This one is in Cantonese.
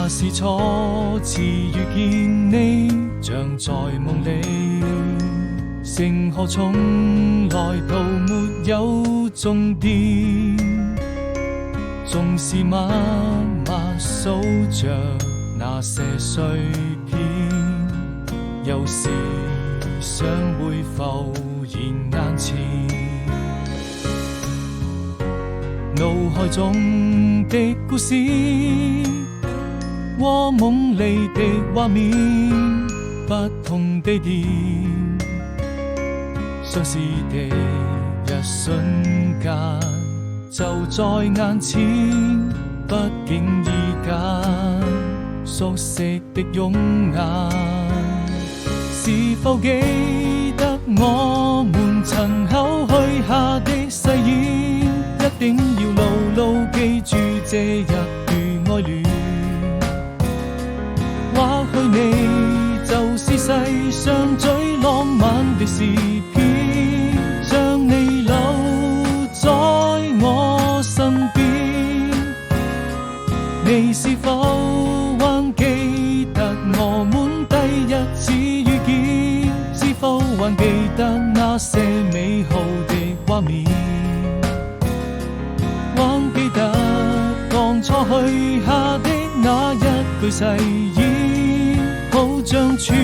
那是初次遇見你，像在夢裏。星河從來都沒有終點，縱是默默數着那些碎片，有時想會浮現眼前。腦海中的故事和夢裏的畫面，不同地點，相似的一瞬間就在眼前，不經意間熟悉的容顏，是否記得我們曾口許下的誓言，一定要牢牢記住這一段愛戀。或許你就是世上最浪漫的詩篇，將你留在我身邊。你是否還記得我們第一次遇見？是否還記得那些美好的畫面？還記得當初許下的那一句誓言，好像傳